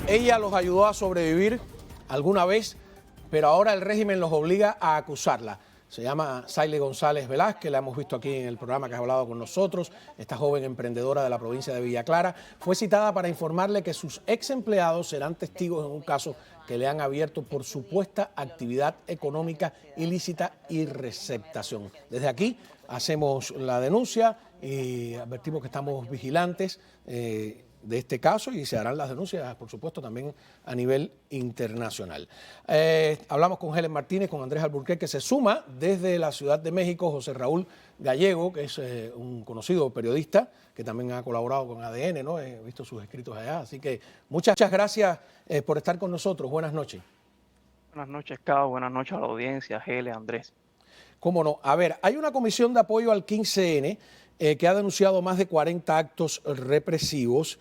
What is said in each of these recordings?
Ella los ayudó a sobrevivir alguna vez, pero ahora el régimen los obliga a acusarla. Se llama Saile González Velázquez, la hemos visto aquí en el programa que ha hablado con nosotros. Esta joven emprendedora de la provincia de Villa Clara fue citada para informarle que sus ex empleados serán testigos en un caso que le han abierto por supuesta actividad económica ilícita y receptación. Desde aquí hacemos la denuncia y advertimos que estamos vigilantes de este caso y se harán las denuncias, por supuesto, también a nivel internacional. Hablamos con Helen Martínez, con Andrés Alburquerque, que se suma desde la Ciudad de México, José Raúl Gallego, que es un conocido periodista que también ha colaborado con ADN, ¿no? He visto sus escritos allá, así que muchas gracias por estar con nosotros. Buenas noches. Buenas noches, Cao. Buenas noches a la audiencia, Helen, Andrés. Cómo no. A ver, hay una comisión de apoyo al 15N que ha denunciado más de 40 actos represivos.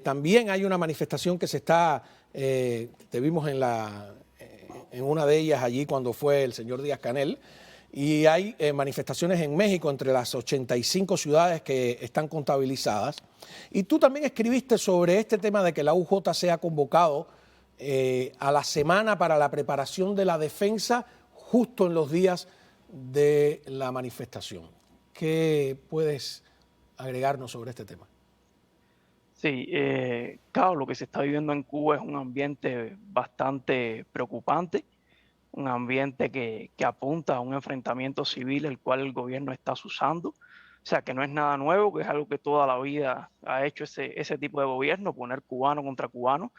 También hay una manifestación que se está, te vimos en una de ellas allí cuando fue el señor Díaz-Canel, y hay manifestaciones en México entre las 85 ciudades que están contabilizadas. Y tú también escribiste sobre este tema de que la UJ se ha convocado a la semana para la preparación de la defensa justo en los días de la manifestación. ¿Qué puedes agregarnos sobre este tema? Sí, claro, lo que se está viviendo en Cuba es un ambiente bastante preocupante, un ambiente que apunta a un enfrentamiento civil el cual el gobierno está usando. O sea, que no es nada nuevo, que es algo que toda la vida ha hecho ese tipo de gobierno, poner cubano contra cubano,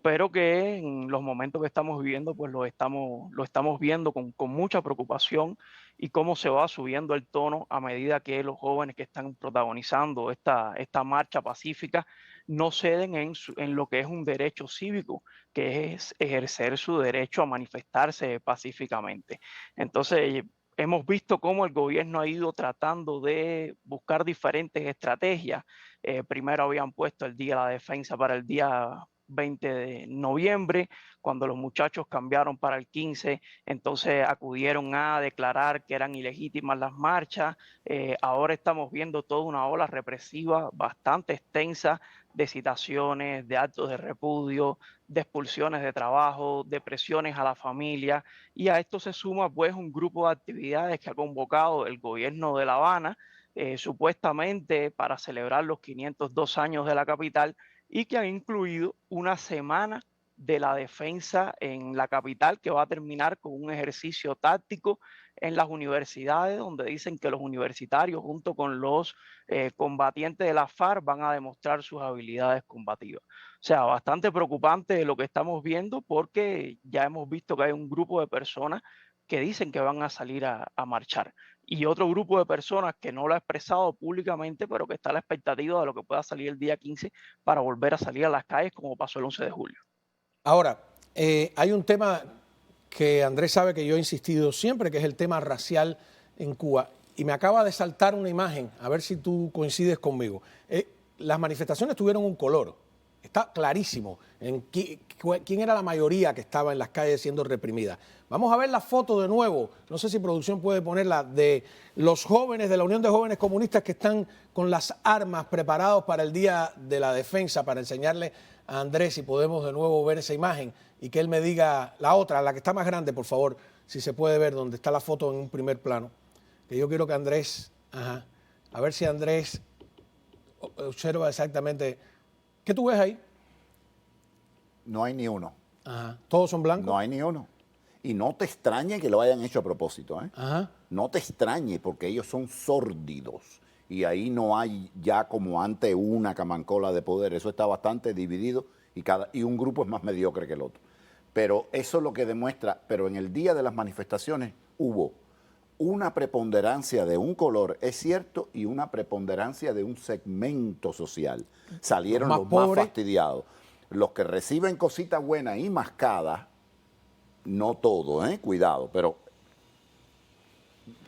pero que en los momentos que estamos viviendo, pues lo estamos viendo con mucha preocupación y cómo se va subiendo el tono a medida que los jóvenes que están protagonizando esta marcha pacífica no ceden en lo que es un derecho cívico, que es ejercer su derecho a manifestarse pacíficamente. Entonces, hemos visto cómo el gobierno ha ido tratando de buscar diferentes estrategias. Primero habían puesto el Día de la Defensa para el día 20 de noviembre, cuando los muchachos cambiaron para el 15, entonces acudieron a declarar que eran ilegítimas las marchas. Ahora estamos viendo toda una ola represiva bastante extensa de citaciones, de actos de repudio, de expulsiones de trabajo, de presiones a la familia, y a esto se suma pues un grupo de actividades que ha convocado el gobierno de La Habana, supuestamente para celebrar los 502 años de la capital, y que han incluido una semana de la defensa en la capital que va a terminar con un ejercicio táctico en las universidades, donde dicen que los universitarios junto con los combatientes de la FARC van a demostrar sus habilidades combativas. O sea, bastante preocupante lo que estamos viendo, porque ya hemos visto que hay un grupo de personas que dicen que van a salir a marchar, y otro grupo de personas que no lo ha expresado públicamente, pero que está a la expectativa de lo que pueda salir el día 15 para volver a salir a las calles como pasó el 11 de julio. Ahora, hay un tema que Andrés sabe que yo he insistido siempre, que es el tema racial en Cuba, y me acaba de saltar una imagen, a ver si tú coincides conmigo. Las manifestaciones tuvieron un color, está clarísimo en quién era la mayoría que estaba en las calles siendo reprimida. Vamos a ver la foto de nuevo, no sé si producción puede ponerla, de los jóvenes de la Unión de Jóvenes Comunistas que están con las armas preparados para el Día de la Defensa, para enseñarle a Andrés si podemos de nuevo ver esa imagen y que él me diga la otra, la que está más grande, por favor, si se puede ver, donde está la foto en un primer plano, que yo quiero que Andrés, a ver si Andrés observa exactamente. ¿Qué tú ves ahí? No hay ni uno. Ajá. ¿Todos son blancos? No hay ni uno. Y no te extrañe que lo hayan hecho a propósito, ¿eh? Ajá. No te extrañe, porque ellos son sórdidos. Y ahí no hay ya como antes una camancola de poder. Eso está bastante dividido y un grupo es más mediocre que el otro. Pero eso es lo que demuestra, pero en el día de las manifestaciones hubo una preponderancia de un color, es cierto, y una preponderancia de un segmento social. Salieron los más fastidiados. Los que reciben cositas buenas y mascadas, no todo, cuidado, pero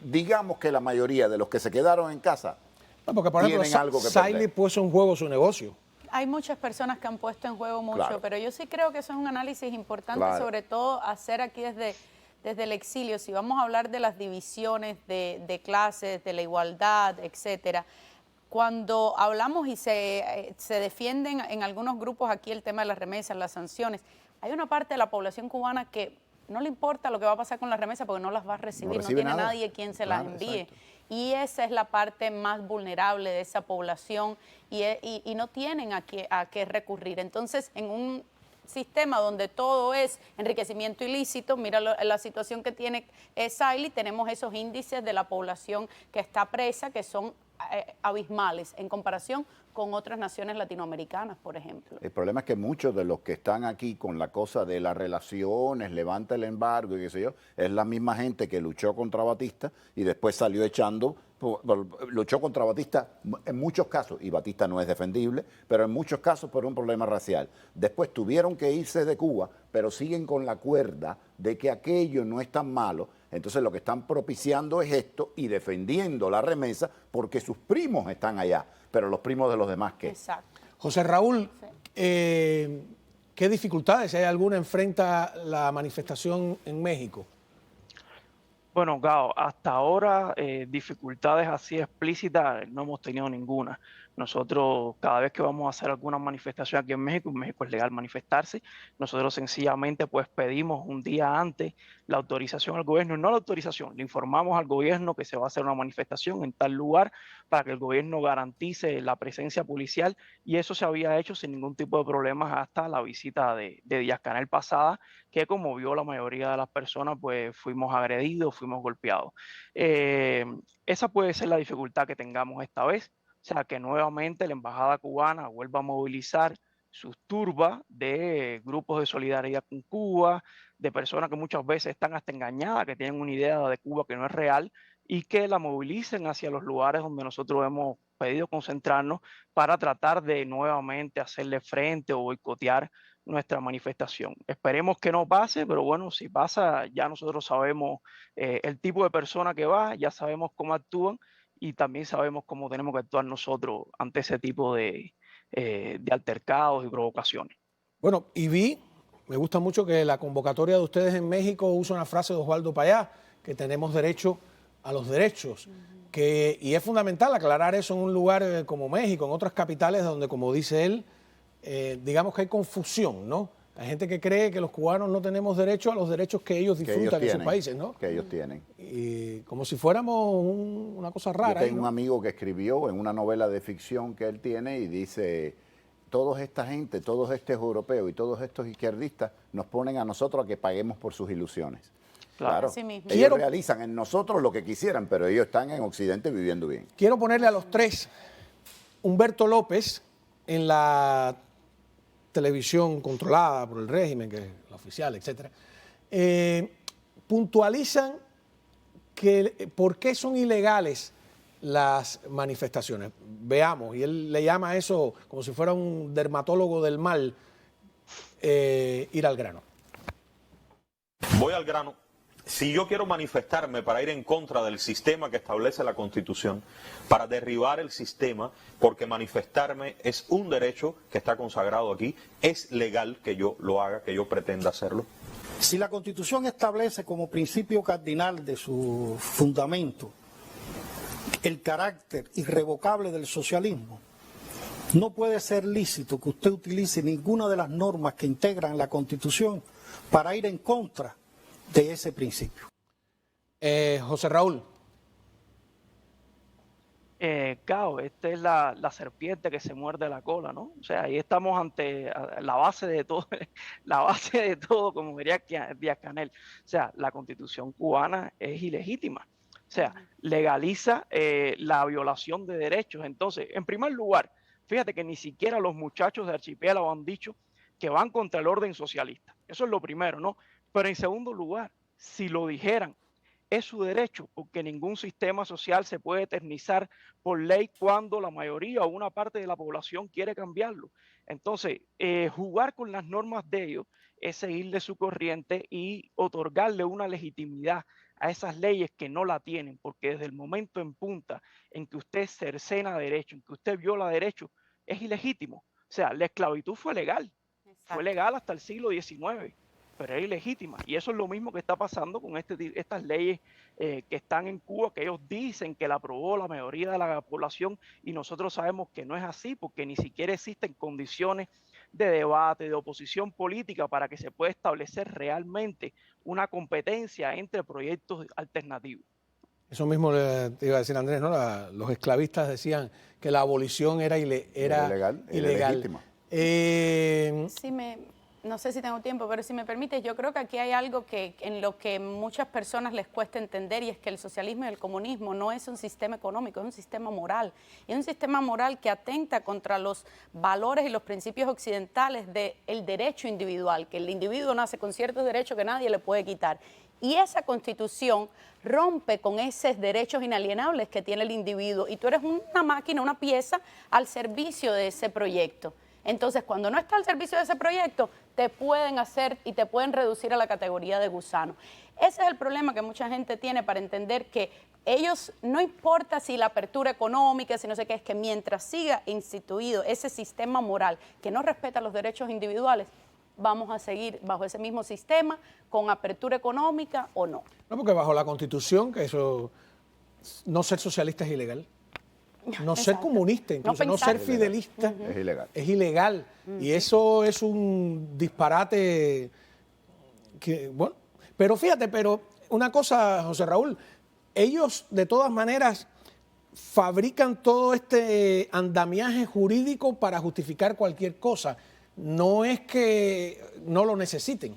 digamos que la mayoría de los que se quedaron en casa porque, por ejemplo, tienen algo que Saile puso en juego su negocio. Hay muchas personas que han puesto en juego mucho, Claro. pero yo sí creo que eso es un análisis importante, Claro. sobre todo hacer aquí desde el exilio. Si vamos a hablar de las divisiones de clases, de la igualdad, etcétera, cuando hablamos y se defienden en algunos grupos aquí el tema de las remesas, las sanciones, hay una parte de la población cubana que no le importa lo que va a pasar con las remesas porque no las va a recibir, no recibe tiene nada. nadie quien se las Claro, envíe. exacto. Y esa es la parte más vulnerable de esa población y no tienen a qué recurrir. Entonces, en un sistema donde todo es enriquecimiento ilícito, mira la situación que tiene Saily, tenemos esos índices de la población que está presa que son abismales en comparación con otras naciones latinoamericanas, por ejemplo. El problema es que muchos de los que están aquí con la cosa de las relaciones, levanta el embargo y qué sé yo, es la misma gente que luchó contra Batista y después salió echando, luchó contra Batista en muchos casos, y Batista no es defendible, pero en muchos casos por un problema racial. Después tuvieron que irse de Cuba, pero siguen con la cuerda de que aquello no es tan malo. Entonces lo que están propiciando es esto y defendiendo la remesa porque sus primos están allá, pero los primos de los demás, ¿qué? Exacto. José Raúl, Sí. ¿qué dificultades, si hay alguna, enfrenta la manifestación en México? Bueno, Gao, hasta ahora dificultades así explícitas no hemos tenido ninguna. Nosotros cada vez que vamos a hacer alguna manifestación aquí en México es legal manifestarse, nosotros sencillamente pues pedimos un día antes la autorización al gobierno, no la autorización, le informamos al gobierno que se va a hacer una manifestación en tal lugar para que el gobierno garantice la presencia policial y eso se había hecho sin ningún tipo de problemas hasta la visita de Díaz-Canel pasada, que como vio la mayoría de las personas, pues fuimos agredidos, fuimos golpeados. Esa puede ser la dificultad que tengamos esta vez, o sea, que nuevamente la embajada cubana vuelva a movilizar sus turbas de grupos de solidaridad con Cuba, de personas que muchas veces están hasta engañadas, que tienen una idea de Cuba que no es real, y que la movilicen hacia los lugares donde nosotros hemos pedido concentrarnos para tratar de nuevamente hacerle frente o boicotear nuestra manifestación. Esperemos que no pase, pero bueno, si pasa, ya nosotros sabemos el tipo de persona que va, ya sabemos cómo actúan y también sabemos cómo tenemos que actuar nosotros ante ese tipo de altercados y provocaciones. Bueno, me gusta mucho que la convocatoria de ustedes en México usa una frase de Osvaldo Payá, que tenemos derecho a los derechos. Y es fundamental aclarar eso en un lugar como México, en otras capitales donde, como dice él, digamos que hay confusión, ¿no? Hay gente que cree que los cubanos no tenemos derecho a los derechos que ellos disfrutan en sus países, ¿no? Que ellos tienen. Y como si fuéramos una cosa rara. Yo tengo ¿no? un amigo que escribió en una novela de ficción que él tiene y dice, toda esta gente, todos estos europeos y todos estos izquierdistas nos ponen a nosotros a que paguemos por sus ilusiones. Claro, Así mismo. ellos realizan en nosotros lo que quisieran, pero ellos están en Occidente viviendo bien. Quiero ponerle a los tres Humberto López en la televisión controlada por el régimen, que es la oficial, etcétera, puntualizan por qué son ilegales las manifestaciones. Veamos, y él le llama a eso como si fuera un dermatólogo del mal, ir al grano. Voy al grano. Si yo quiero manifestarme para ir en contra del sistema que establece la Constitución, para derribar el sistema, porque manifestarme es un derecho que está consagrado aquí, es legal que yo lo haga, que yo pretenda hacerlo. Si la Constitución establece como principio cardinal de su fundamento el carácter irrevocable del socialismo, no puede ser lícito que usted utilice ninguna de las normas que integran la Constitución para ir en contra de ese principio. José Raúl. Cao, esta es la serpiente que se muerde la cola, ¿no? O sea, ahí estamos ante la base de todo, la base de todo, como diría Díaz-Canel. O sea, la Constitución cubana es ilegítima. O sea, legaliza la violación de derechos. Entonces, en primer lugar, fíjate que ni siquiera los muchachos de Archipiélago han dicho que van contra el orden socialista. Eso es lo primero, ¿no? Pero en segundo lugar, si lo dijeran, es su derecho, porque ningún sistema social se puede eternizar por ley cuando la mayoría o una parte de la población quiere cambiarlo. Entonces, jugar con las normas de ellos es seguirle su corriente y otorgarle una legitimidad a esas leyes que no la tienen, porque desde el momento en punta en que usted cercena derecho, en que usted viola derecho, es ilegítimo. O sea, la esclavitud fue legal hasta el siglo XIX. pero es ilegítima. Y eso es lo mismo que está pasando con estas leyes que están en Cuba, que ellos dicen que la aprobó la mayoría de la población, y nosotros sabemos que no es así, porque ni siquiera existen condiciones de debate, de oposición política para que se pueda establecer realmente una competencia entre proyectos alternativos. Eso mismo te iba a decir, Andrés, ¿no? Los esclavistas decían que la abolición era ilegal. Ilegítima. No sé si tengo tiempo, pero si me permites, yo creo que aquí hay algo en lo que muchas personas les cuesta entender, y es que el socialismo y el comunismo no es un sistema económico, es un sistema moral. Y es un sistema moral que atenta contra los valores y los principios occidentales del derecho individual, que el individuo nace con ciertos derechos que nadie le puede quitar. Y esa Constitución rompe con esos derechos inalienables que tiene el individuo, y tú eres una máquina, una pieza al servicio de ese proyecto. Entonces, cuando no está al servicio de ese proyecto, te pueden hacer y te pueden reducir a la categoría de gusano. Ese es el problema que mucha gente tiene para entender que ellos, no importa si la apertura económica, si no sé qué, es que mientras siga instituido ese sistema moral que no respeta los derechos individuales, vamos a seguir bajo ese mismo sistema, con apertura económica o no. No, porque bajo la Constitución, que eso, no ser socialista es ilegal. No ser comunista, incluso no ser fidelista, es ilegal. Es ilegal. Y eso es un disparate que, bueno, pero fíjate, pero una cosa, José Raúl, ellos de todas maneras fabrican todo este andamiaje jurídico para justificar cualquier cosa. No es que no lo necesiten.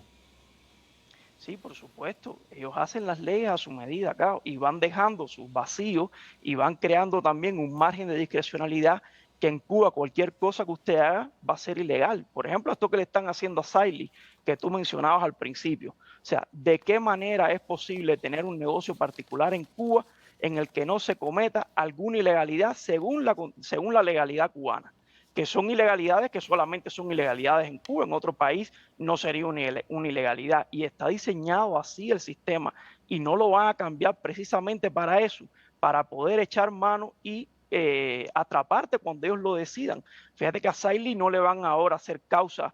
Sí, por supuesto. Ellos hacen las leyes a su medida acá y van dejando sus vacíos y van creando también un margen de discrecionalidad que en Cuba cualquier cosa que usted haga va a ser ilegal. Por ejemplo, esto que le están haciendo a Saily, que tú mencionabas al principio. O sea, ¿de qué manera es posible tener un negocio particular en Cuba en el que no se cometa alguna ilegalidad según la legalidad cubana? Que son ilegalidades que solamente son ilegalidades en Cuba, en otro país no sería una ilegalidad, y está diseñado así el sistema y no lo van a cambiar precisamente para eso, para poder echar mano y atraparte cuando ellos lo decidan. Fíjate que a Saily no le van ahora a hacer causa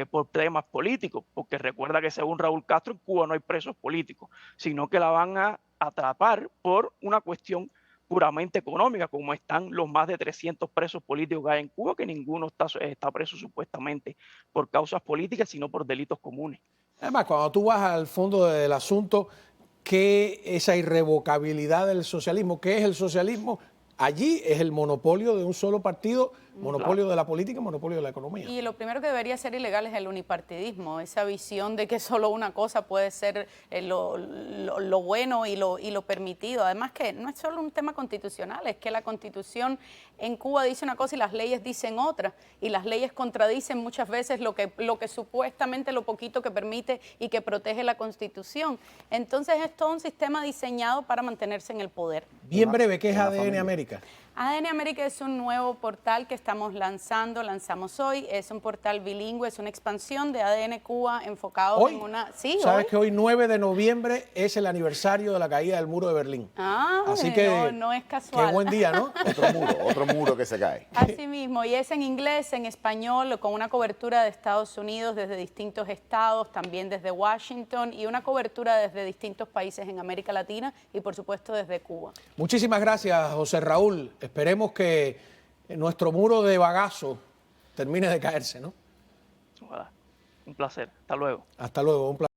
por temas políticos, porque recuerda que según Raúl Castro en Cuba no hay presos políticos, sino que la van a atrapar por una cuestión puramente económica, como están los más de 300 presos políticos que hay en Cuba, que ninguno está preso supuestamente por causas políticas, sino por delitos comunes. Además, cuando tú vas al fondo del asunto, ¿qué esa irrevocabilidad del socialismo? ¿Qué es el socialismo? Allí es el monopolio de un solo partido, monopolio de la política, monopolio de la economía. Y lo primero que debería ser ilegal es el unipartidismo, esa visión de que solo una cosa puede ser lo bueno y lo permitido. Además que no es solo un tema constitucional, es que la Constitución en Cuba dice una cosa y las leyes dicen otra, y las leyes contradicen muchas veces lo que supuestamente lo poquito que permite y que protege la Constitución. Entonces es todo un sistema diseñado para mantenerse en el poder. Bien breve, ¿qué es ADN América? ADN América es un nuevo portal que estamos lanzamos hoy. Es un portal bilingüe, es una expansión de ADN Cuba enfocado ¿Hoy? en una... Sí, ¿Sabes hoy. que hoy 9 de noviembre es el aniversario de la caída del muro de Berlín? Así que no es casual. Qué buen día, ¿no? Otro muro que se cae. Así mismo, y es en inglés, en español, con una cobertura de Estados Unidos desde distintos estados, también desde Washington, y una cobertura desde distintos países en América Latina y por supuesto desde Cuba. Muchísimas gracias, José Raúl. Esperemos que nuestro muro de bagazo termine de caerse, ¿no? Un placer. Hasta luego. Hasta luego. Un placer.